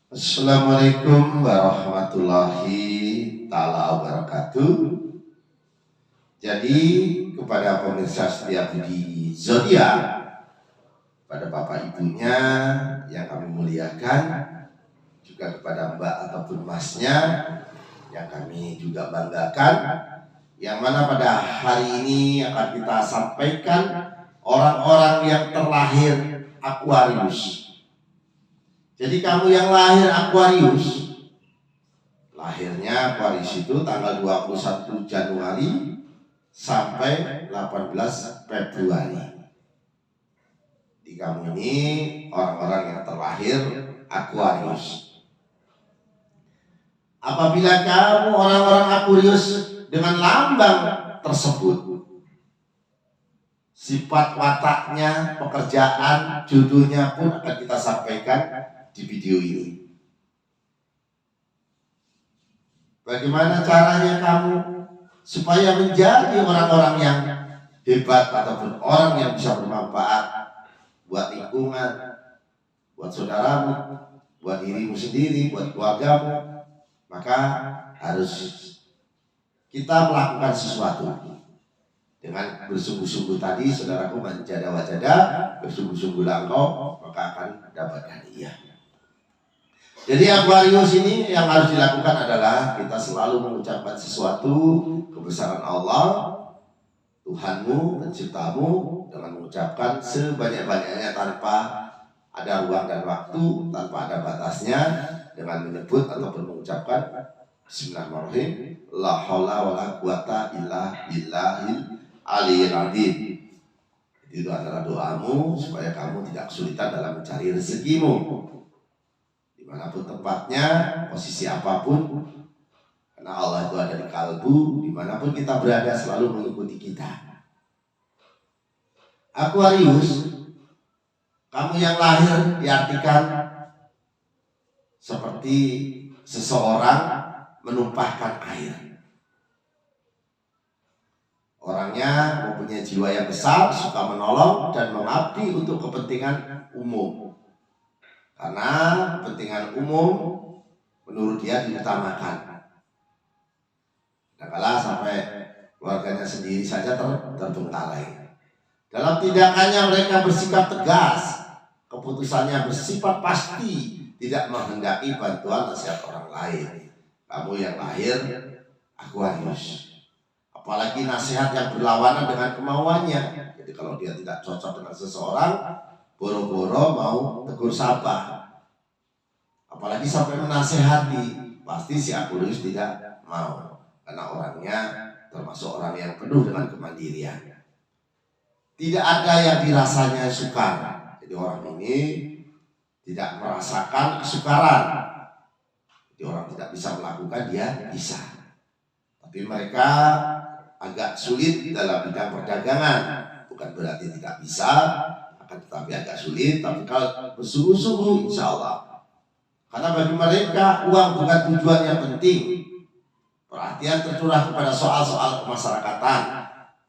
Assalamualaikum warahmatullahi taala wabarakatuh. Jadi kepada pemirsa setia Budi Zodiak, pada bapak ibunya yang kami muliakan, juga kepada mbak ataupun masnya yang kami juga banggakan, yang mana pada hari ini akan kita sampaikan orang-orang yang terlahir Aquarius. Jadi kamu yang lahir Aquarius, lahirnya Aquarius itu tanggal 21 Januari sampai 18 Februari. Di kamu ini orang-orang yang terlahir Aquarius. Apabila kamu orang-orang Aquarius dengan lambang tersebut, sifat wataknya, pekerjaan, judulnya pun akan kita sampaikan di video ini. Bagaimana caranya kamu supaya menjadi orang-orang yang hebat ataupun orang yang bisa bermanfaat buat lingkungan, buat saudaramu, buat dirimu sendiri, buat keluargamu, maka harus kita melakukan sesuatu dengan bersungguh-sungguh tadi, saudaraku, manjada wajada, bersungguh-sungguh langkau, maka akan mendapatkan iya. Jadi Aquarius ini yang harus dilakukan adalah kita selalu mengucapkan sesuatu kebesaran Allah, Tuhanmu, penciptamu, dengan mengucapkan sebanyak-banyaknya tanpa ada ruang dan waktu, tanpa ada batasnya, dengan menyebut ataupun mengucapkan Bismillahirrahmanirrahim, la haula wala quwata illa billahil aliyil azim. Itu adalah doamu supaya kamu tidak kesulitan dalam mencari rezekimu, dimanapun tempatnya, posisi apapun, karena Allah itu ada di kalbu, dimanapun kita berada selalu mengikuti kita. Aquarius, kamu yang lahir diartikan seperti seseorang menumpahkan air. Orangnya mempunyai jiwa yang besar, suka menolong dan mengabdi untuk kepentingan umum. Karena kepentingan umum menurut dia diutamakan. Kadang-kala sampai keluarganya sendiri saja terbengkalai. Dalam tindakannya mereka bersikap tegas, keputusannya bersifat pasti, tidak menghendaki bantuan nasihat orang lain. Kamu yang lahir Aquarius, apalagi nasihat yang berlawanan dengan kemauannya. Jadi kalau dia tidak cocok dengan seseorang, boro-boro mau tegur sapa, apalagi sampai menasehati, pasti si Aquarius tidak mau, karena orangnya termasuk orang yang penuh dengan kemandirian. Tidak ada yang dirasanya sukar. Jadi orang ini tidak merasakan kesukaran. Jadi orang tidak bisa melakukan, dia bisa. Tapi mereka agak sulit dalam bidang perdagangan. Bukan berarti tidak bisa, akan tetapi agak sulit. Tapi kalau bersungguh-sungguh, insya Allah. Karena bagi mereka uang bukan tujuan yang penting. Perhatian tercurah kepada soal-soal kemasyarakatan,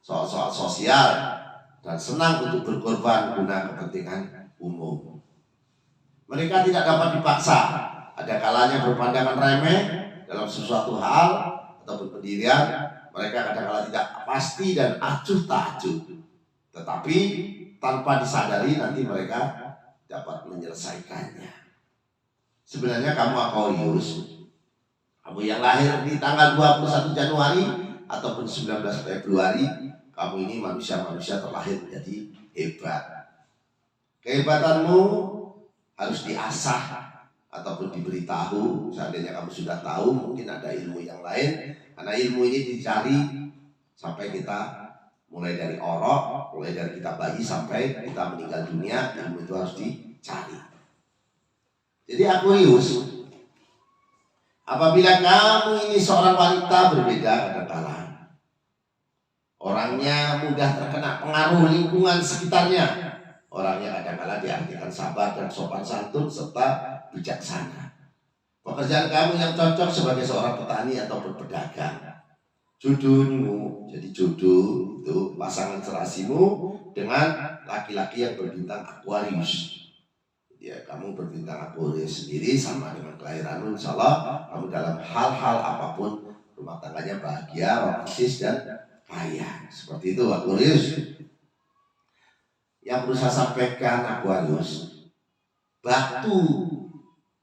soal-soal sosial, dan senang untuk berkorban guna kepentingan umum. Mereka tidak dapat dipaksa. Ada kalanya berpandangan remeh dalam sesuatu hal ataupun pendirian. Mereka kadang-kala tidak pasti dan acuh tak acuh. Tetapi tanpa disadari nanti mereka dapat menyelesaikannya. Sebenarnya kamu Aquarius, kamu yang lahir di tanggal 21 Januari ataupun 19 Februari, kamu ini manusia-manusia terlahir menjadi hebat. Kehebatanmu harus diasah ataupun diberitahu. Seandainya kamu sudah tahu, mungkin ada ilmu yang lain. Karena ilmu ini dicari sampai kita mulai dari orok, mulai dari kita bayi sampai kita meninggal dunia, ilmu itu harus dicari. Jadi Aquarius, apabila kamu ini seorang wanita, berbeda kadang-kala. Orangnya mudah terkena pengaruh lingkungan sekitarnya. Orangnya kadang-kala diartikan sabar dan sopan santun serta bijaksana. Pekerjaan kamu yang cocok sebagai seorang petani ataupun pedagang. Jodohmu, jadi jodoh itu pasangan serasimu dengan laki-laki yang berbintang Aquarius. Ya, kamu berbintang Aquarius sendiri sama dengan kelahiranmu, insya Allah kamu dalam hal-hal apapun rumah tangganya bahagia, romantis dan kaya. Seperti itu Aquarius. Yang perlu saya sampaikan Aquarius, batu,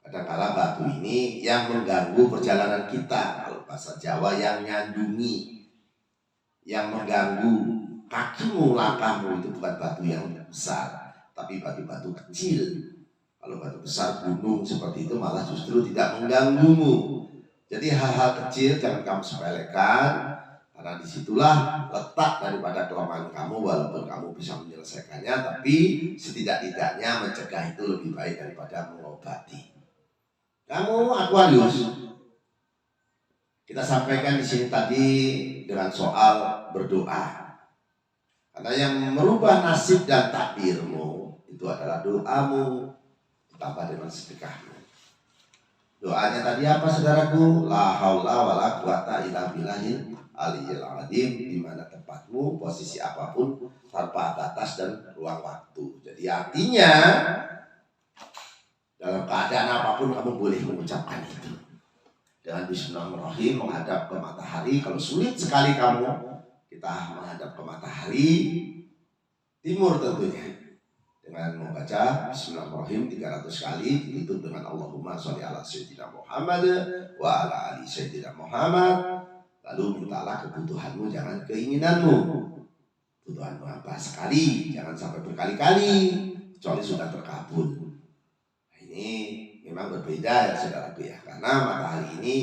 kadang-kala batu ini yang mengganggu perjalanan kita. Kalau bahasa Jawa, yang nyandungi, yang mengganggu kakimu, langkahmu, itu bukan batu yang besar, tapi batu-batu kecil. Kalau batu besar gunung seperti itu malah justru tidak mengganggumu. Jadi hal-hal kecil jangan kamu sepelekan, karena disitulah letak daripada kelemahan kamu. Walaupun kamu bisa menyelesaikannya, tapi setidak-tidaknya mencegah itu lebih baik daripada mengobati. Kamu Aquarius, kita sampaikan di sini tadi dengan soal berdoa. Karena yang merubah nasib dan takdirmu itu adalah doamu ditambah dengan sedekahmu. Doanya tadi apa saudaraku? La haula wala quwata illa billahil aliyil azim. Di mana tempatmu, posisi apapun, tanpa batas dan ruang waktu. Jadi artinya dalam keadaan apapun kamu boleh mengucapkan itu. Dengan bismillahirrahmanirrahim menghadap ke matahari. Kalau sulit sekali kamu, kita menghadap ke matahari timur tentunya, dengan membaca bismillahirrahmanirrahim 300 kali, ditutup dengan Allahumma sholli ala sayyidina Muhammad wa ala ali sayyidina Muhammad. Lalu mintalah kebutuhanmu, jangan keinginanmu. Kebutuhanmu apa? Sekali, jangan sampai berkali-kali, kecuali sudah terkabul. Nah, ini memang berbeda ya saudaraku ya, karena matahari ini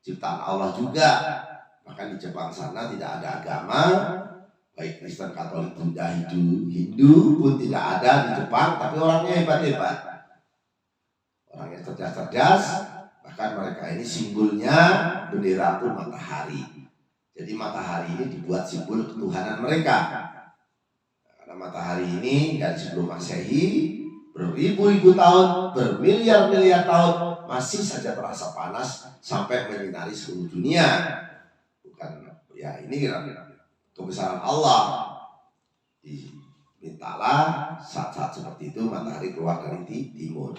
ciptaan Allah juga. Bahkan di Jepang sana tidak ada agama, baik Kristen, Katolik, Buddha, Hindu pun tidak ada di Jepang, tapi orangnya hebat-hebat, orangnya cerdas-cerdas. Bahkan mereka ini simbolnya bendera pun matahari. Jadi matahari ini dibuat simbol ketuhanan mereka. Karena matahari ini dari sebelum Masehi beribu-ribu tahun, bermiliar-miliar tahun masih saja terasa panas sampai menyinari seluruh dunia. Bukan ya, ini kira-kira kebesaran Allah. Mintalah saat-saat seperti itu matahari keluar dari timur.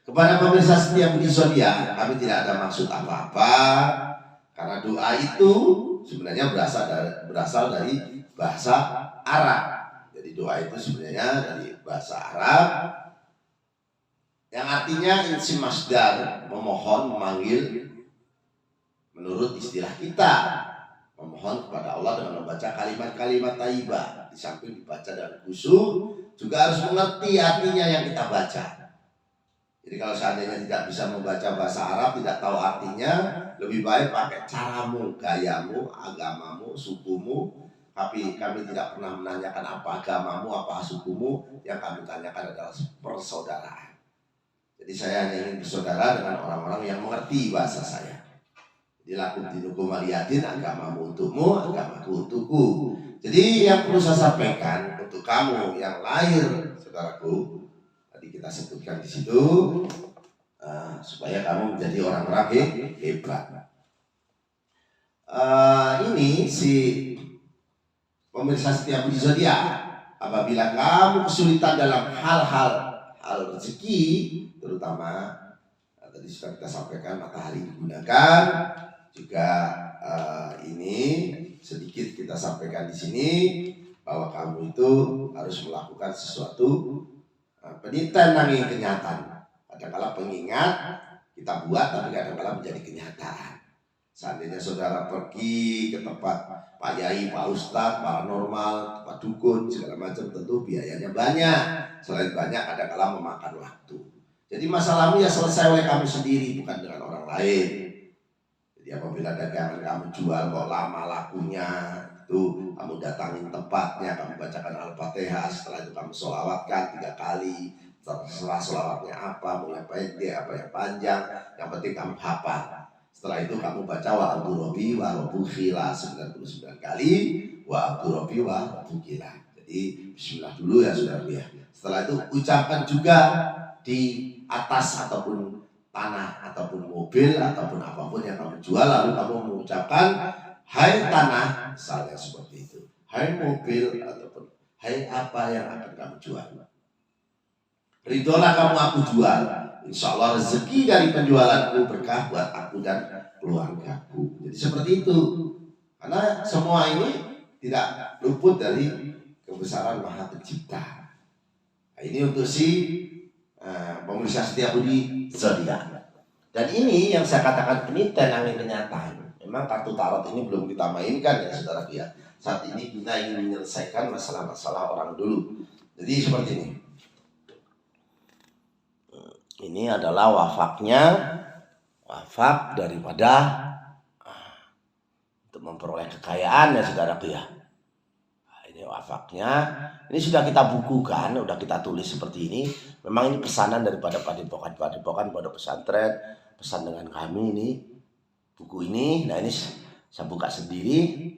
Kepada pemirsa setiap di zodiak, kami tidak ada maksud apa-apa, karena doa itu sebenarnya berasal dari bahasa Arab. Jadi doa itu sebenarnya dari bahasa Arab yang artinya insim masdar, memohon, memanggil. Menurut istilah kita, memohon kepada Allah dengan membaca kalimat-kalimat thayyibah. Di samping dibaca dengan khusyuk, juga harus mengerti artinya yang kita baca. Jadi kalau seandainya tidak bisa membaca bahasa Arab, tidak tahu artinya, lebih baik pakai caramu, gayamu, agamamu, sukumu. Tapi kami tidak pernah menanyakan apa agamamu, apa sukumu. Yang kami tanyakan adalah persaudaraan. Jadi saya hanya ingin bersaudara dengan orang-orang yang mengerti bahasa saya. Dilakukan dinukum waliyatin, agamamu untukmu, agamaku untukku. Jadi yang perlu saya sampaikan untuk kamu yang lahir, saudaraku, tadi kita sebutkan di situ, supaya kamu menjadi orang-orang hebat. Ini si pemirsa setiap di zodiak, apabila kamu kesulitan dalam hal rezeki, terutama tadi sudah kita sampaikan matahari digunakan. Juga ini sedikit kita sampaikan di sini bahwa kamu itu harus melakukan sesuatu penelitian nanging kenyataan. Kadang-kala pengingat kita buat, tapi kadang-kala menjadi kenyataan. Seandainya saudara pergi ke tempat Pak Yai, Pak Ustadz, paranormal, tempat dukun, segala macam, tentu biayanya banyak. Selain banyak, kadang-kala memakan waktu. Jadi masalahmu ya selesai oleh kamu sendiri, bukan dengan orang lain. Jadi apabila dagangan kamu jual kok lama lakunya, itu kamu datangin tempatnya, kamu bacakan Al-Fatihah, setelah itu kamu sholawatkan 3 kali. Setelah sholawatnya apa, mau yang pendek, apa yang panjang, yang penting kamu hafal. Setelah itu kamu baca wa abdurrobi wa robukhila 99 kali, wa abdurrobi wa robukhila. Jadi bismillah dulu ya saudara ya. Setelah itu ucapkan juga di atas ataupun tanah ataupun mobil ataupun apapun yang kamu jual, lalu kamu mengucapkan hai tanah, misalnya seperti itu, hai mobil ataupun hai apa yang akan kamu jual. Ridholah kamu aku jual. Insya Allah rezeki dari penjualanku berkah buat aku dan keluargaku. Jadi seperti itu. Karena semua ini tidak luput dari kebesaran Maha Pencipta. Nah, ini untuk si pemirsa setia budi zodiak. Dan ini yang saya katakan penelitian angin kenyataan. Memang kartu tarot ini belum kita mainkan ya saudara ya. Saat ini kita ingin menyelesaikan masalah-masalah orang dulu. Jadi seperti ini. Ini adalah wafak daripada untuk memperoleh kekayaan ya saudaraku ya. Nah, ini wafaknya. Ini sudah kita bukukan, sudah kita tulis seperti ini. Memang ini pesanan daripada padepokan pondok pesantren, pesan dengan kami ini buku ini. Nah ini saya buka sendiri.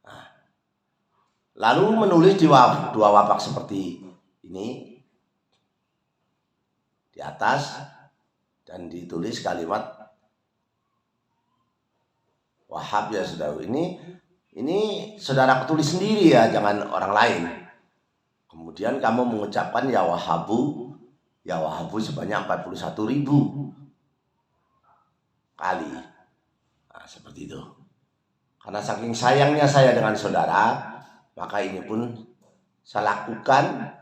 Nah, lalu menulis di dua wafak seperti ini di atas dan ditulis kalimat Wahab ya saudara. Ini saudara tulis sendiri ya, jangan orang lain. Kemudian kamu mengucapkan ya Wahabu sebanyak 41.000 kali. Nah, seperti itu. Karena saking sayangnya saya dengan saudara, maka ini pun saya lakukan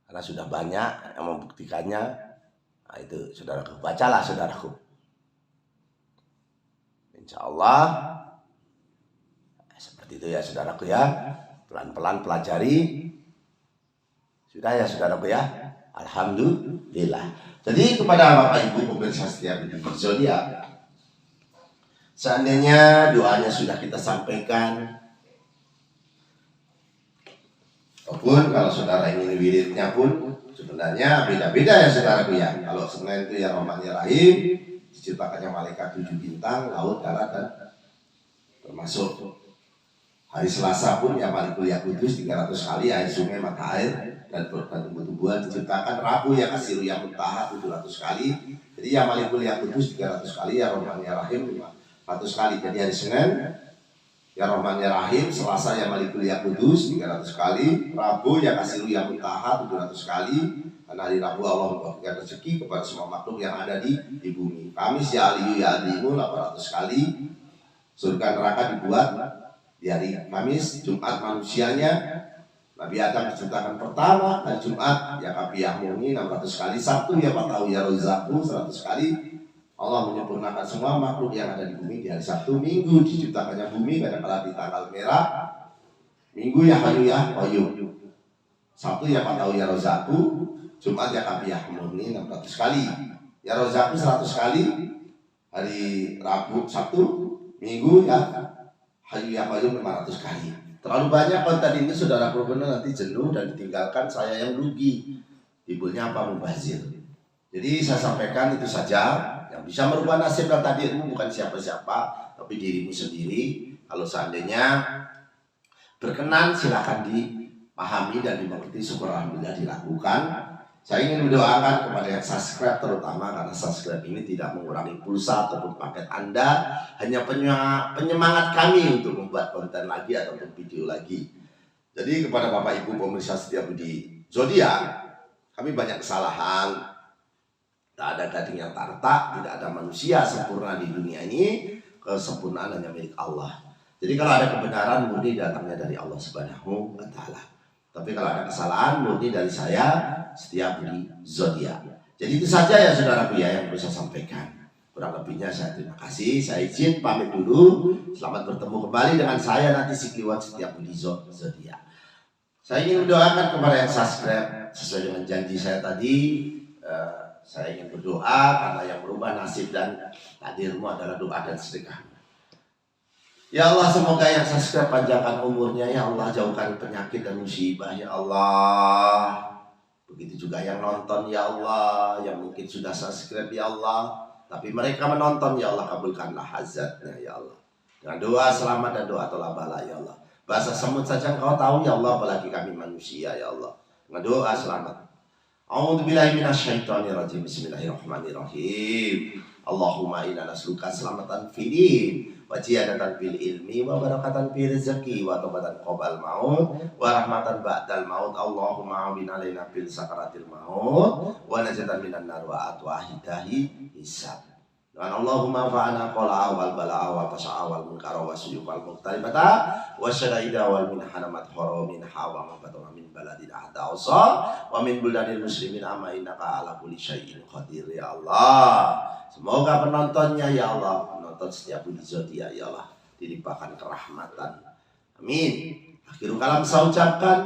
karena sudah banyak yang membuktikannya. Nah, itu saudaraku, bacalah saudaraku. Insya Allah seperti itu ya saudaraku ya. Pelan-pelan pelajari. Sudah ya saudaraku ya. Alhamdulillah. Jadi kepada Bapak Ibu pemirsa setia budi zodiak, seandainya doanya sudah kita sampaikan, ataupun kalau saudara ingin wiridnya pun sebenarnya beda-beda ya saudaraku ya. Kalau Senin itu ya Rahman ya Rahim, diciptakannya malaikat 7 bintang, laut, darat, dan termasuk hari Selasa pun ya Malikul Yaqudus 300 kali, air sungai, mata air, dan tumbuh-tumbuhan diciptakan. Rabu ya Kasiru yang Muntaha 700 kali. Jadi ya Malikul Yaqudus 300 kali, ya Rahman ya Rahim 500 kali. Jadi hari Senin ya Rahman ya Rahim, Selasa ya Malikul Yaqudus 300 kali, Rabu ya Kasiru yang Muntaha 700 kali. Karena hari Rabu Allah memberikan rezeki kepada semua makhluk yang ada di bumi. Kamis ya Aliyu ya Alimu 800 kali. Surga neraka dibuat di hari Kamis. Jumat manusianya Nabi Adam diciptakan pertama. Dan Jumat ya Kapiyah Muni 600 kali. Sabtu ya Patahu ya Rozaku 100 kali. Allah menyempurnakan semua makhluk yang ada di bumi di hari Sabtu. Minggu diciptakannya bumi kadang-kadang di tanggal merah. Minggu ya Hayu ya Qayyum. Sabtu ya Patahu ya Rozaku. Jumat ya Kapiyah Murni 600 kali, ya Rozaku 100 kali. Hari Rabu, Sabtu, Minggu ya Hayu ya Qayyum 500 kali. Terlalu banyak konten ini saudara benar nanti jenuh dan ditinggalkan saya yang rugi. Ibunya apa mubazir. Jadi saya sampaikan itu saja. Yang bisa merubah nasib dan takdirmu bukan siapa-siapa, tapi dirimu sendiri. Kalau seandainya berkenan silakan dipahami dan dimengerti, syukur alhamdulillah dilakukan. Saya ingin mendoakan kepada yang subscribe terutama, karena subscribe ini tidak mengurangi pulsa ataupun paket Anda, hanya penyemangat kami untuk membuat konten lagi ataupun video lagi. Jadi kepada Bapak Ibu pemirsa setia budi zodiak, kami banyak kesalahan. Tak ada gading yang tak retak, tidak ada manusia sempurna di dunia ini. Kesempurnaan hanya milik Allah. Jadi kalau ada kebenaran murni datangnya dari Allah Subhanahu wa Ta'ala. Tapi kalau ada kesalahan murni dari saya setia budi zodiak. Jadi itu saja ya saudaraku ya yang bisa saya sampaikan. Kurang lebihnya saya terima kasih. Saya izin pamit dulu. Selamat bertemu kembali dengan saya nanti Sikliwat setia budi zodiak. Saya ingin mendoakan kepada yang subscribe sesuai dengan janji saya tadi. Saya ingin berdoa karena yang merubah nasib dan takdirmu adalah doa dan sedekah. Ya Allah, semoga yang subscribe panjangkan umurnya. Ya Allah, jauhkan penyakit dan musibah. Ya Allah, begitu juga yang nonton. Ya Allah, yang mungkin sudah subscribe. Ya Allah, tapi mereka menonton. Ya Allah, kabulkanlah hajatnya. Ya Allah, dengan doa selamat dan doa tolak bala. Ya Allah, bahasa semut saja Engkau tahu. Ya Allah, apalagi kami manusia. Ya Allah, dengan doa selamat. A'udzubillahi minasyaitonirrajim. Bismillahirrahmanirrahim. Allahumma inna nas'aluka selamatan fid din wa ziyadatan fil ilmi, wa barakatan fil rezeki, wa taubatan qabal maut, wa rahmatan ba'dal maut. Allahumma amin alaina fil sakaratil maut, wa najatan minan nar wa atwahidahi hisab. Dan Allahumma fa'ana qala awal bala awal fasa awal munkara wa suyukal muqtaribata wa syadaida wal min hanamat haramin hawa mabatuna min baladin ahda usal wa min buldanil muslimin amma innaka ala kulli syai'in qadir ya Allah. Semoga penontonnya ya Allah, penonton setiap budi zodiak ya Allah, dilimpahkan kerahmatan. Amin. Akhirul kalam saya ucapkan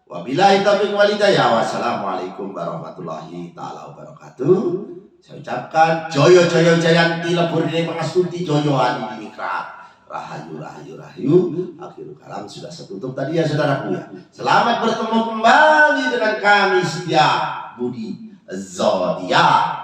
wabillahi taufiq wal hidayah. Wassalamualaikum warahmatullahi taala wabarakatuh. Saya ucapkan joyo joyo jayanti lebur diri pangastuti joyo adi dimikrat rahayu rahayu rahayu. Akhirul kalam sudah setutup tadi ya saudaraku ya. Selamat bertemu kembali dengan kami setiap budi zodiak.